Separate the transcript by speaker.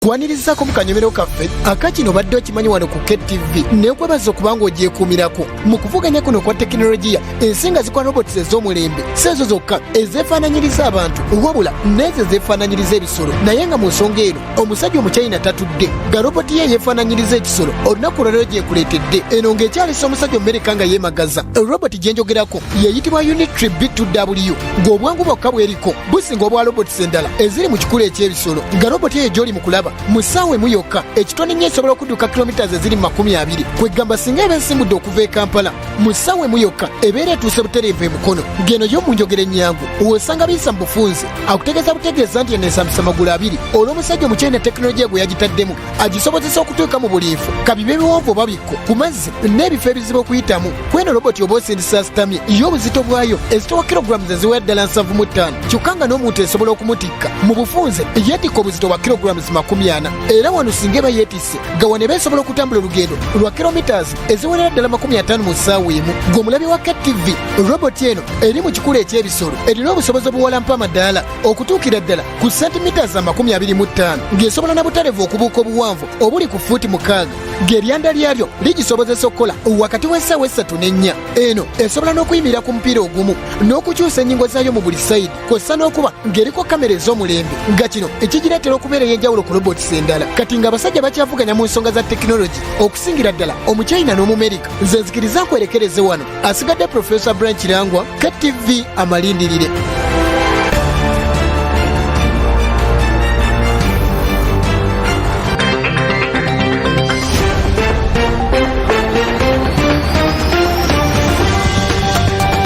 Speaker 1: twanirizaako mu kanyomero kaffe akakino badde okimanyi wano ku KTV neekwebaza okubanga ogyekuumirako mu kuvuganya kuno kwa tekinologiya. Ensinga zikola roboti ez'omulembe seezo zokka ezeefaananyiriza abantu wabula n'ezo ezeefaananyiriza ebisolo, naye nga mu nsonga eno omusajja Omuchina tatudde nga roboti ye yeefaananyiriza ekisolo olunaku olwaleero gyekuleetedde. Eno ng'ekyalisa omusajja Omumerika nga yeemagaza. Roboti gye njogerako yeyitibwa Unitary B2W ng'obwangu bwokka bweriko businga obwa roboti endala eziri mu kikula eky'ebisolo, nga roboti eyo gy'oli mu kulaba mu ssaawa emu yokka ekitone nnyo esobola okudduka kilomitazi eziri mu 20, kwegamba singa eba esimbudde okuva e Kampala mu ssaawa emu yokka ebeera etuuse butereevu emukono. Ng'eno yo mu njogera ennyangu w'osanga biyisa mu bufunze akutegeeza butegeeza nti eneesamisa magulu 2 olw'omusajja Omuchina tekinologiya gwe yagitaddemu agisobozesa okutuuka mu buli nfu kabibe biwonvu oba bikko ku mazzi n'ebifo ebizibu okuyitamu. Kweno roboti oba osindisa asitamye y'obuzito bwayo ezitowa kilogulamu eziwera ddala 75 kyokka nga n'omuntu esobola okumutikka mu bufunze yeetikka obuzito bwa kilogulamu 40, era wano singa eba yeetisse gawane beesobola okutambula olugendo lwa kilomitazi eziwerera ddala 50 mu ssaawa emu. Ng'omulabi wa KTV roboti eno eri mu kikula eky'ebisolo erina obusobozi obuwalampa amadaala okutuukira ddala ku sentimitazi 25, ng'esobola na butereevu okubuuka obuwanvu obuli ku fuuti 6, ng'eryanda lyalyo ligisobozesa okukola wakati w'essaawa 3 ne 4. Eno esobola n'okuyimirira ku mupiira ogumu n'okukyusa ennyingo zaayo mu buli sayidi, kw'ossa n'okuba ng'eriko kamera ez'omulembe, nga kino ekigireetera okubeera ey'enjawulo ku roboti endala. Kati ng'abasajja bakyavuganya mu nsonga za tekinologi okusingira ddala Omuchina n'Omumerika, nze nzikiriza nkwerekereze wano. Asigadde Profesa Branch Kirangwa, KTV amalindirire.